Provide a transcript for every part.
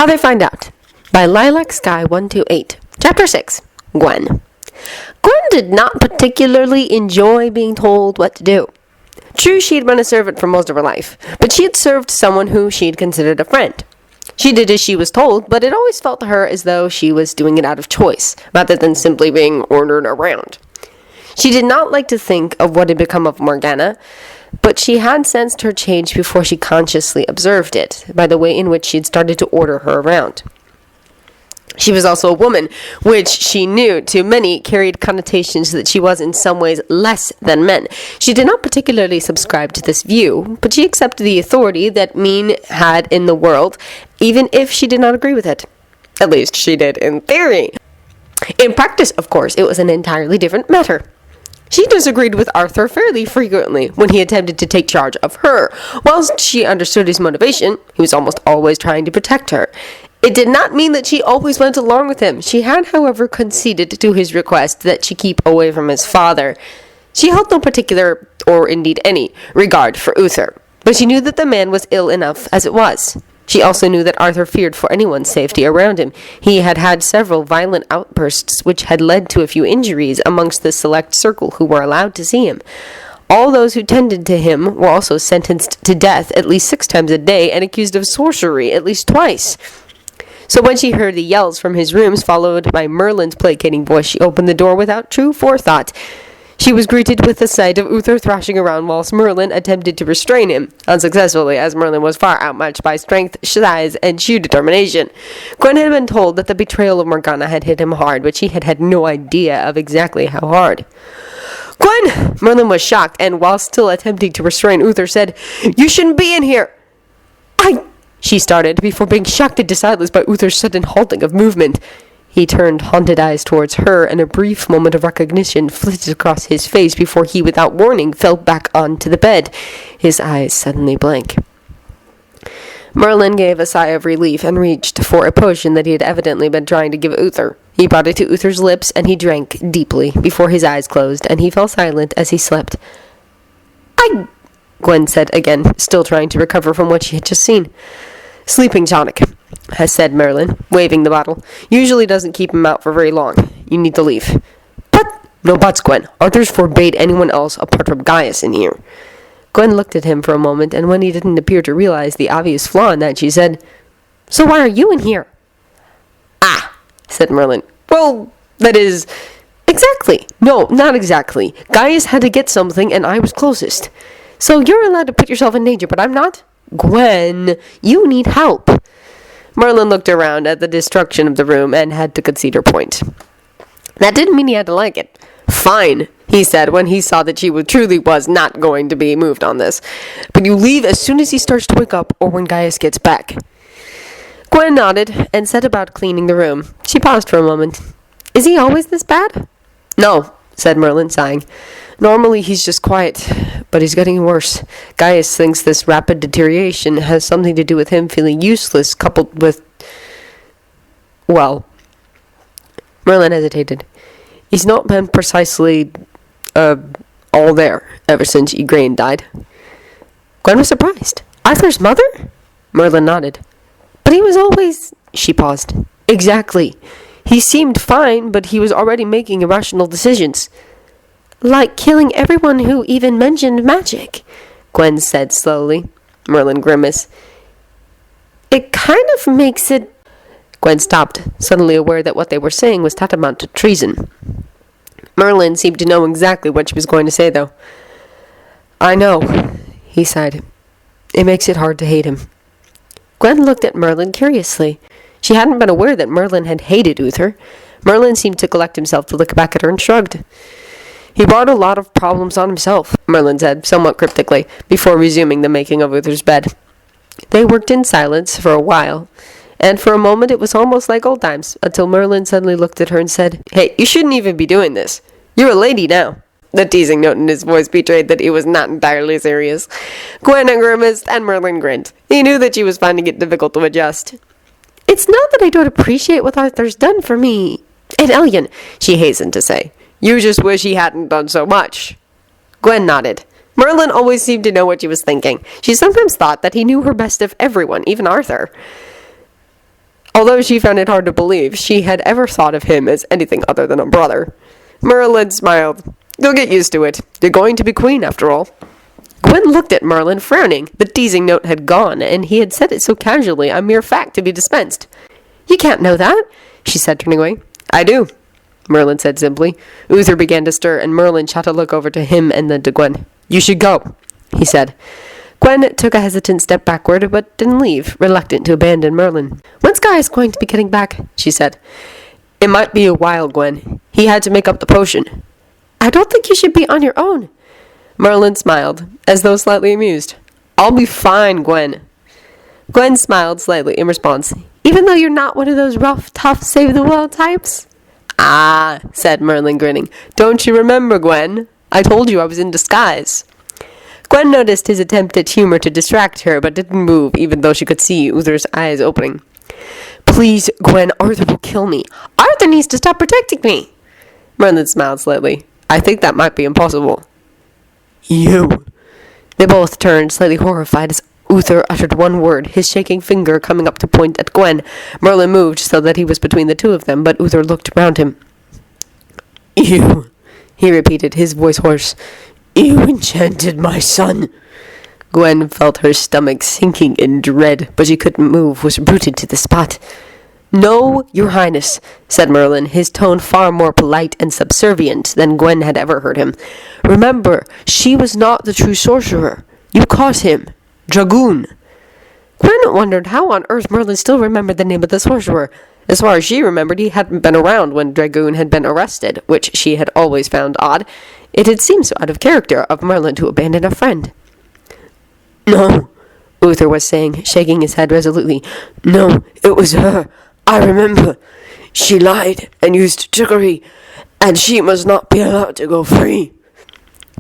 How They Find Out by Lilac Sky 128. Chapter 6. Gwen. Gwen did not particularly enjoy being told what to do. True, she had been a servant for most of her life, but she had served someone who she had considered a friend. She did as she was told, but it always felt to her as though she was doing it out of choice, rather than simply being ordered around. She did not like to think of what had become of Morgana, but she had sensed her change before she consciously observed it, by the way in which she had started to order her around. She was also a woman, which she knew to many carried connotations that she was in some ways less than men. She did not particularly subscribe to this view, but she accepted the authority that men had in the world, even if she did not agree with it. At least she did in theory. In practice, of course, it was an entirely different matter. She disagreed with Uther fairly frequently when he attempted to take charge of her. Whilst she understood his motivation, he was almost always trying to protect her. It did not mean that she always went along with him. She had, however, conceded to his request that she keep away from his father. She held no particular, or indeed any, regard for Uther, but she knew that the man was ill enough as it was. She also knew that Uther feared for anyone's safety around him. He had had several violent outbursts which had led to a few injuries amongst the select circle who were allowed to see him. All those who tended to him were also sentenced to death at least 6 times a day and accused of sorcery at least twice. So when she heard the yells from his rooms, followed by Merlin's placating voice, she opened the door without true forethought. She was greeted with the sight of Uther thrashing around whilst Merlin attempted to restrain him, unsuccessfully, as Merlin was far outmatched by strength, size, and sheer determination. Gwen had been told that the betrayal of Morgana had hit him hard, but she had had no idea of exactly how hard. "Gwen!" Merlin was shocked, and while still attempting to restrain Uther, said, "You shouldn't be in here!" She started, before being shocked into silence by Uther's sudden halting of movement. He turned haunted eyes towards her, and a brief moment of recognition flitted across his face before he, without warning, fell back onto the bed, his eyes suddenly blank. Merlin gave a sigh of relief and reached for a potion that he had evidently been trying to give Uther. He brought it to Uther's lips, and he drank deeply before his eyes closed, and he fell silent as he slept. Gwen said again, still trying to recover from what she had just seen. "Sleeping tonic," has said Merlin, waving the bottle. "Usually doesn't keep him out for very long. You need to leave." "But—" "No buts, Gwen. Arthur's forbade anyone else apart from Gaius in here." Gwen looked at him for a moment, and when he didn't appear to realize the obvious flaw in that, she said, "So why are you in here?" "Ah," said Merlin. "Well, that is—" "Exactly. No, not exactly. Gaius had to get something, and I was closest. So you're allowed to put yourself in danger, but I'm not? Gwen, you need help." Merlin looked around at the destruction of the room and had to concede her point. That didn't mean he had to like it. "Fine," he said when he saw that she truly was not going to be moved on this. "But you leave as soon as he starts to wake up or when Gaius gets back." Gwen nodded and set about cleaning the room. She paused for a moment. "Is he always this bad?" "No," said Merlin, sighing. "Normally he's just quiet, but he's getting worse. Gaius thinks this rapid deterioration has something to do with him feeling useless, coupled with... well..." Merlin hesitated. "He's not been precisely, all there ever since Igraine died." Gwen was surprised. "Arthur's mother?" Merlin nodded. "But he was always..." She paused. "Exactly. He seemed fine, but he was already making irrational decisions." "Like killing everyone who even mentioned magic," Gwen said slowly. Merlin grimaced. "It kind of makes it..." Gwen stopped, suddenly aware that what they were saying was tantamount to treason. Merlin seemed to know exactly what she was going to say, though. "I know," he sighed. "It makes it hard to hate him." Gwen looked at Merlin curiously. She hadn't been aware that Merlin had hated Uther. Merlin seemed to collect himself to look back at her and shrugged. "He brought a lot of problems on himself," Merlin said, somewhat cryptically, before resuming the making of Uther's bed. They worked in silence for a while, and for a moment it was almost like old times, until Merlin suddenly looked at her and said, "Hey, you shouldn't even be doing this. You're a lady now." The teasing note in his voice betrayed that he was not entirely serious. Gwen grimaced, and Merlin grinned. He knew that she was finding it difficult to adjust. "It's not that I don't appreciate what Arthur's done for me and Elyon," she hastened to say. "You just wish he hadn't done so much." Gwen nodded. Merlin always seemed to know what she was thinking. She sometimes thought that he knew her best of everyone, even Arthur. "It's not that I don't appreciate what Arthur's done for me and Elyon," she hastened to say. You just wish he hadn't done so much." Gwen nodded. Merlin always seemed to know what she was thinking. She sometimes thought that he knew her best of everyone, even Arthur. Although she found it hard to believe she had ever thought of him as anything other than a brother. Merlin smiled. You'll get used to it. You're going to be queen, after all. Gwen looked at Merlin, frowning. The teasing note had gone, and he had said it so casually, a mere fact to be dispensed. You can't know that, she said, turning away. I do, Merlin said simply. Uther began to stir, and Merlin shot a look over to him and then to Gwen. You should go, he said. Gwen took a hesitant step backward, but didn't leave, reluctant to abandon Merlin. When's Gaius going to be getting back? She said. It might be a while, Gwen. He had to make up the potion. I don't think you should be on your own. Merlin smiled, as though slightly amused. I'll be fine, Gwen. Gwen smiled slightly in response. Even though you're not one of those rough, tough, save-the-world types? Ah, said Merlin, grinning. Don't you remember, Gwen? I told you I was in disguise. Gwen noticed his attempt at humor to distract her, but didn't move, even though she could see Uther's eyes opening. Please, Gwen, Arthur will kill me. Arthur needs to stop protecting me. Merlin smiled slightly. I think that might be impossible. You. They both turned, slightly horrified, as Uther uttered one word, his shaking finger coming up to point at Gwen. Merlin moved so that he was between the two of them, but Uther looked round him. You, he repeated, his voice hoarse. You enchanted my son. Gwen felt her stomach sinking in dread, but she couldn't move, was rooted to the spot. No, your highness, said Merlin, his tone far more polite and subservient than Gwen had ever heard him. Remember, she was not the true sorcerer. You caught him. Dragoon. Gwen wondered how on earth Merlin still remembered the name of the sorcerer. As far as she remembered, he hadn't been around when Dragoon had been arrested, which she had always found odd. It had seemed so out of character of Merlin to abandon a friend. No, Uther was saying, shaking his head resolutely. No, it was her. I remember. She lied and used trickery, and she must not be allowed to go free.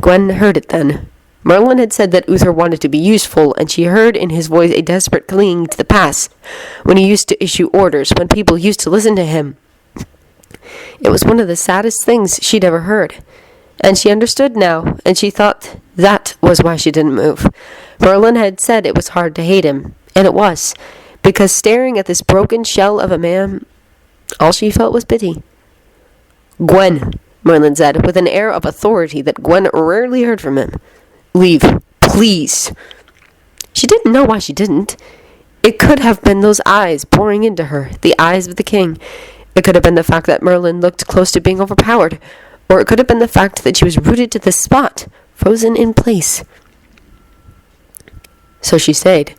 Gwen heard it then. Merlin had said that Uther wanted to be useful, and she heard in his voice a desperate clinging to the past, when he used to issue orders, when people used to listen to him. It was one of the saddest things she'd ever heard. And she understood now, and she thought that was why she didn't move. Merlin had said it was hard to hate him, and it was, because staring at this broken shell of a man, all she felt was pity. Gwen, Merlin said, with an air of authority that Gwen rarely heard from him. Leave, please. She didn't know why she didn't. It could have been those eyes pouring into her, the eyes of the king. It could have been the fact that Merlin looked close to being overpowered. Or it could have been the fact that she was rooted to the spot, frozen in place. So she stayed,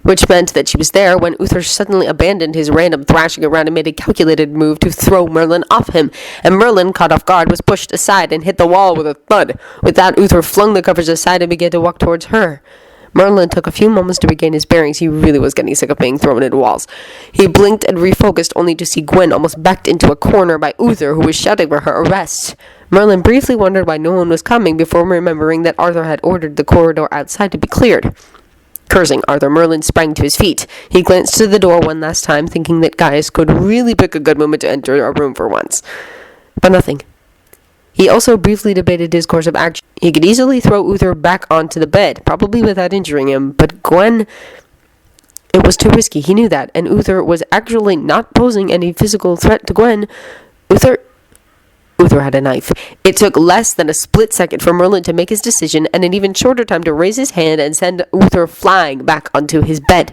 which meant that she was there when Uther suddenly abandoned his random thrashing around and made a calculated move to throw Merlin off him, and Merlin, caught off guard, was pushed aside and hit the wall with a thud. With that, Uther flung the covers aside and began to walk towards her. Merlin took a few moments to regain his bearings. He really was getting sick of being thrown into walls. He blinked and refocused, only to see Gwen almost backed into a corner by Uther, who was shouting for her arrest. Merlin briefly wondered why no one was coming before remembering that Arthur had ordered the corridor outside to be cleared. Cursing Arthur, Merlin sprang to his feet. He glanced to the door one last time, thinking that Gaius could really pick a good moment to enter a room for once. But nothing. He also briefly debated his course of action. He could easily throw Uther back onto the bed, probably without injuring him, but Gwen... It was too risky, he knew that, and Uther was actually not posing any physical threat to Gwen. Uther had a knife. It took less than a split second for Merlin to make his decision, and an even shorter time to raise his hand and send Uther flying back onto his bed.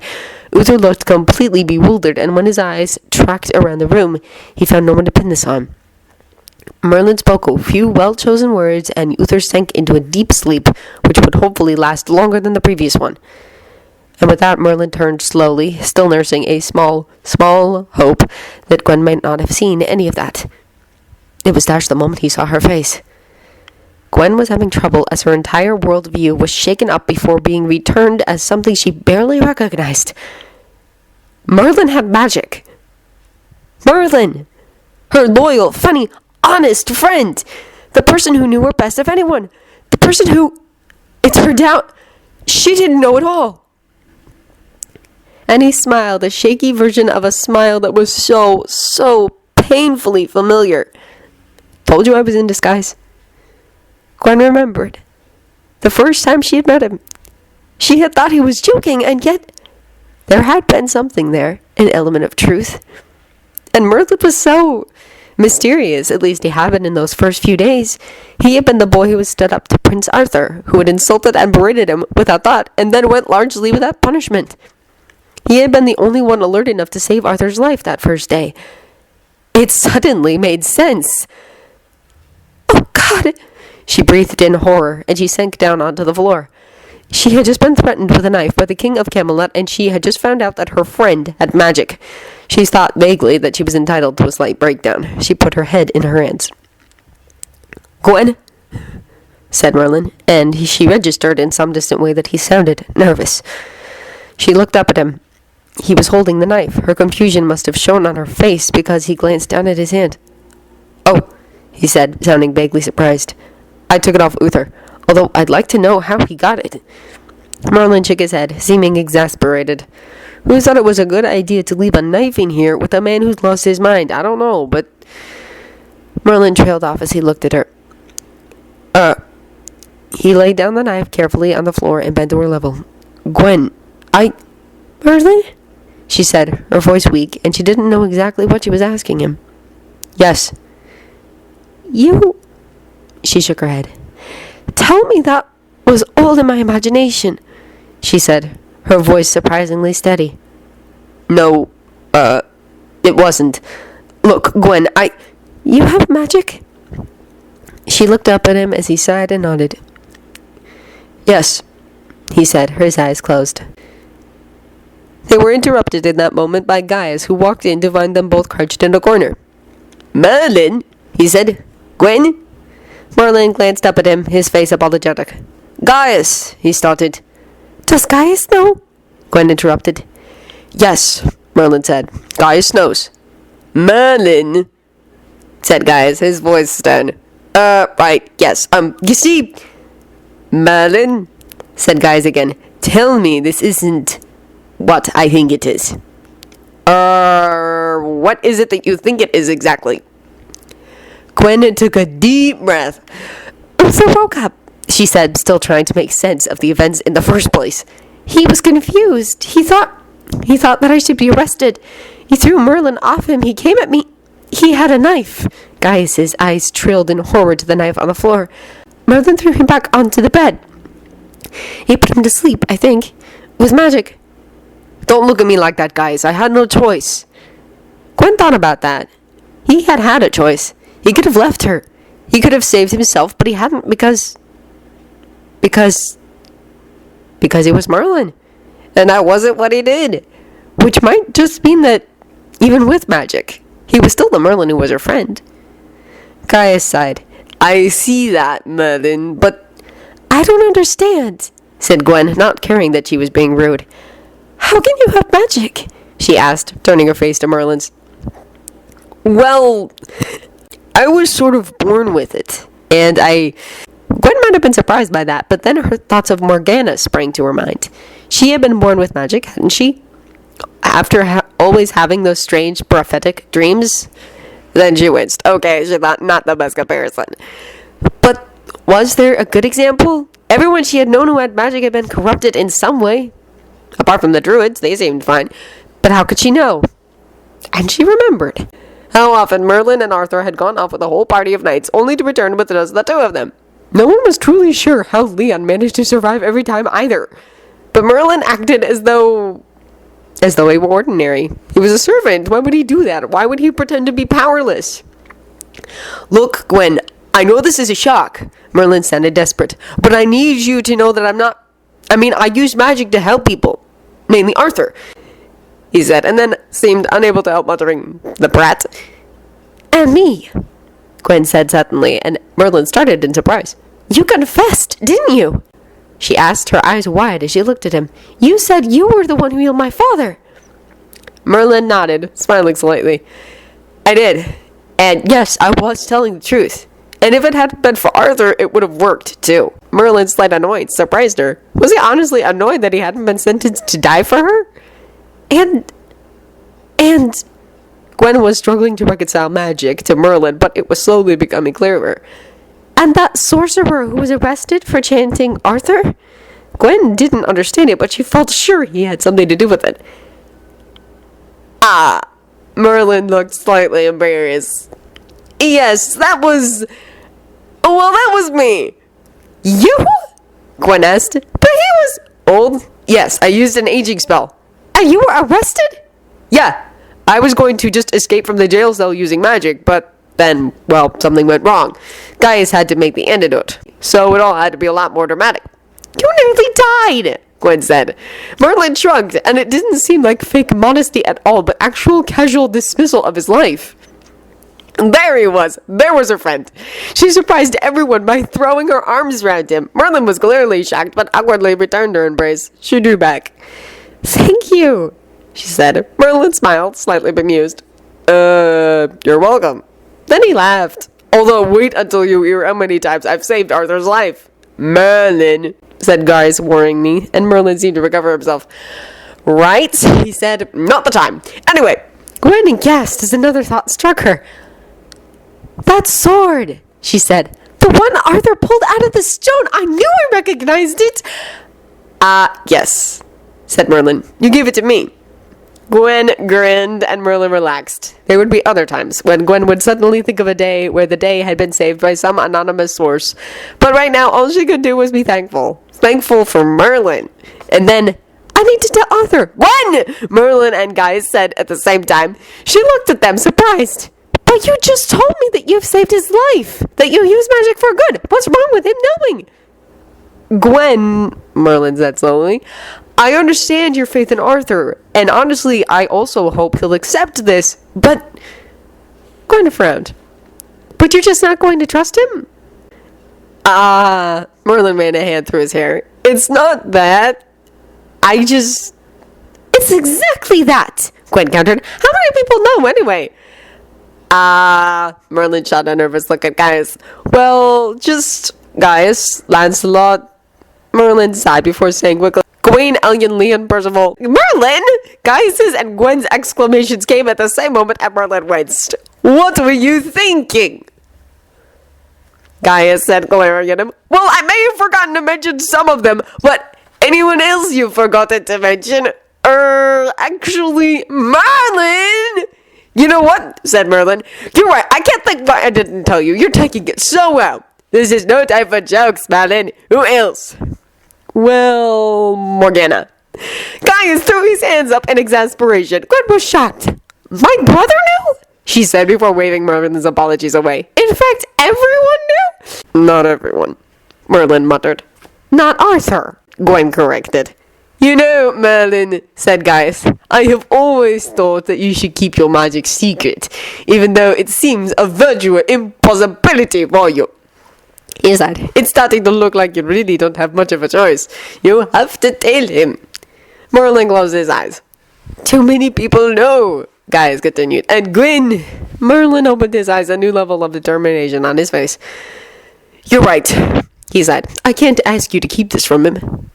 Uther looked completely bewildered, and when his eyes tracked around the room, he found no one to pin this on. Merlin spoke a few well-chosen words, and Uther sank into a deep sleep, which would hopefully last longer than the previous one. And with that, Merlin turned slowly, still nursing a small hope that Gwen might not have seen any of that. It was dashed the moment he saw her face. Gwen was having trouble as her entire worldview was shaken up before being returned as something she barely recognized. Merlin had magic. Merlin! Her loyal, funny, honest friend! The person who knew her best of anyone! The person who, it turned out, she didn't know at all! And he smiled, a shaky version of a smile that was so painfully familiar. Told you I was in disguise. Gwen remembered. The first time she had met him. She had thought he was joking, and yet There had been something there, an element of truth. And Merlin was so mysterious, at least he had been in those first few days. He had been the boy who had stood up to Prince Arthur, who had insulted and berated him without thought, and then went largely without punishment. He had been the only one alert enough to save Arthur's life that first day. It suddenly made sense. "Oh, God!" She breathed in horror, and she sank down onto the floor. She had just been threatened with a knife by the King of Camelot, and she had just found out that her friend had magic. She thought vaguely that she was entitled to a slight breakdown. She put her head in her hands. "Gwen," said Merlin, and she registered in some distant way that he sounded nervous. She looked up at him. He was holding the knife. Her confusion must have shown on her face because he glanced down at his hand. "Oh," he said, sounding vaguely surprised. "I took it off Uther, although I'd like to know how he got it." Merlin shook his head, seeming exasperated. "Who thought it was a good idea to leave a knife in here with a man who's lost his mind? I don't know, but..." Merlin trailed off as he looked at her. He laid down the knife carefully on the floor and bent to her level. "Gwen, Merlin?" she said, her voice weak, and she didn't know exactly what she was asking him. "Yes." "You..." She shook her head. "Tell me that was all in my imagination," she said, her voice surprisingly steady. "No, it wasn't. Look, Gwen, You have magic?" She looked up at him as he sighed and nodded. "Yes," he said, his eyes closed. They were interrupted in that moment by Gaius, who walked in to find them both crouched in a corner. "Merlin," he said. "Gwen?" Merlin glanced up at him, his face apologetic. "Gaius," he started. "Does Gaius know?" Gwen interrupted. "Yes," Merlin said. "Gaius knows." "Merlin," said Gaius, his voice stern. Right, yes, you see..." "Merlin," said Gaius again. "Tell me this isn't what I think it is." What is it that you think it is exactly?" Gwen took a deep breath. "Uther woke up," she said, still trying to make sense of the events in the first place. "He was confused. He thought that I should be arrested. He threw Merlin off him. He came at me. He had a knife." Gaius's eyes trailed in horror to the knife on the floor. "Merlin threw him back onto the bed. He put him to sleep, I think, with magic." "Don't look at me like that, Gaius. I had no choice." Gwen thought about that. He had had a choice. He could have left her. He could have saved himself, but he hadn't because he was Merlin. And that wasn't what he did. Which might just mean that, even with magic, he was still the Merlin who was her friend. Gaius sighed. "I see that, Merlin, but..." "I don't understand," said Gwen, not caring that she was being rude. "How can you have magic?" she asked, turning her face to Merlin's. "Well, I was sort of born with it, and Gwen might have been surprised by that, but then her thoughts of Morgana sprang to her mind. She had been born with magic, hadn't she? After always having those strange prophetic dreams? Then she winced. Okay, she thought not the best comparison. But was there a good example? Everyone she had known who had magic had been corrupted in some way. Apart from the druids, they seemed fine. But how could she know? And she remembered how often Merlin and Arthur had gone off with a whole party of knights, only to return with just the two of them. No one was truly sure how Leon managed to survive every time either. But Merlin acted as though he were ordinary. He was a servant. Why would he do that? Why would he pretend to be powerless? "Look, Gwen, I know this is a shock," Merlin sounded desperate, "but I need you to know that I use magic to help people. Mainly Arthur," he said, and then seemed unable to help muttering, "The brat." "And me," Gwen said suddenly, and Merlin started in surprise. "You confessed, didn't you?" she asked, her eyes wide as she looked at him. "You said you were the one who healed my father." Merlin nodded, smiling slightly. "I did. And yes, I was telling the truth. And if it hadn't been for Arthur, it would have worked, too." Merlin's slight annoyance surprised her. Was he honestly annoyed that he hadn't been sentenced to die for her? And... Gwen was struggling to reconcile magic to Merlin, but it was slowly becoming clearer. "And that sorcerer who was arrested for chanting Arthur? Gwen didn't understand it, but she felt sure he had something to do with it. Merlin looked slightly embarrassed. Yes, that was me. You? Gwen asked. But he was Old? Yes, I used an aging spell. And you were arrested? Yeah, I was going to just escape from the jail cell using magic, but then, well, something went wrong. Gaius had to make the antidote, so it all had to be a lot more dramatic. You nearly died, Gwen said. Merlin shrugged, and it didn't seem like fake modesty at all, but actual casual dismissal of his life. There he was. There was her friend. She surprised everyone by throwing her arms around him. Merlin was clearly shocked, but awkwardly returned her embrace. She drew back. Thank you, she said. Merlin smiled, slightly bemused. You're welcome. Then he laughed. Although, wait until you hear how many times I've saved Arthur's life. Merlin, said Gaius worryingly, and Merlin seemed to recover himself. Right, he said. Not the time. Anyway, Gwen gasped as another thought struck her. That sword, she said. The one Arthur pulled out of the stone. I knew I recognized it. Yes, said Merlin. You gave it to me. Gwen grinned and Merlin relaxed. There would be other times when Gwen would suddenly think of a day where the day had been saved by some anonymous source. But right now, all she could do was be thankful. Thankful for Merlin. And then, I need to tell Arthur. Gwen! Merlin and Gaius said at the same time. She looked at them, surprised. But you just told me that you've saved his life. That you use magic for good. What's wrong with him knowing? Gwen, Merlin said slowly, I understand your faith in Arthur, and honestly, I also hope he'll accept this, but... Gwen frowned. But you're just not going to trust him? Merlin ran a hand through his hair. It's not that. It's exactly that, Gwen countered. How many people know anyway? Merlin shot a nervous look at Gaius. Well, just Gaius, Lancelot. Merlin sighed before saying quickly, Gawain, Elyon, Leon, Percival. Merlin! Gaius's and Gwen's exclamations came at the same moment, and Merlin winced. What were you thinking? Gaius said, glaring at him. Well, I may have forgotten to mention some of them, but anyone else you've forgotten to mention? Actually, Merlin! You know what? Said Merlin. You're right. I can't think why I didn't tell you. You're taking it so well. This is no time for jokes, Merlin. Who else? Well, Morgana. Gaius threw his hands up in exasperation. Gwen was shocked. My brother knew? She said before waving Merlin's apologies away. In fact, everyone knew? Not everyone, Merlin muttered. Not Arthur, Gwen corrected. You know, Merlin, said Gaius, I have always thought that you should keep your magic secret, even though it seems a virtual impossibility for you. He said, it's starting to look like you really don't have much of a choice. You have to tell him. Merlin closed his eyes. Too many people know, Gaius continued. And Gwen, Merlin opened his eyes, a new level of determination on his face. You're right, he said. I can't ask you to keep this from him.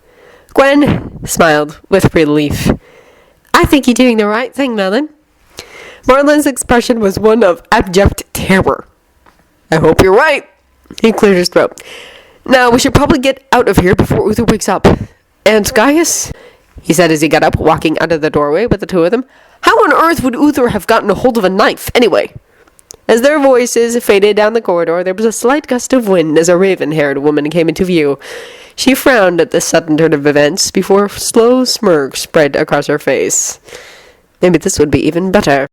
Gwen smiled with relief. I think you're doing the right thing, Merlin. Merlin's expression was one of abject terror. I hope you're right. He cleared his throat. Now, we should probably get out of here before Uther wakes up. And Gaius, he said as he got up, walking out of the doorway with the two of them, how on earth would Uther have gotten a hold of a knife, anyway? As their voices faded down the corridor, there was a slight gust of wind as a raven-haired woman came into view. She frowned at this sudden turn of events before a slow smirk spread across her face. Maybe this would be even better.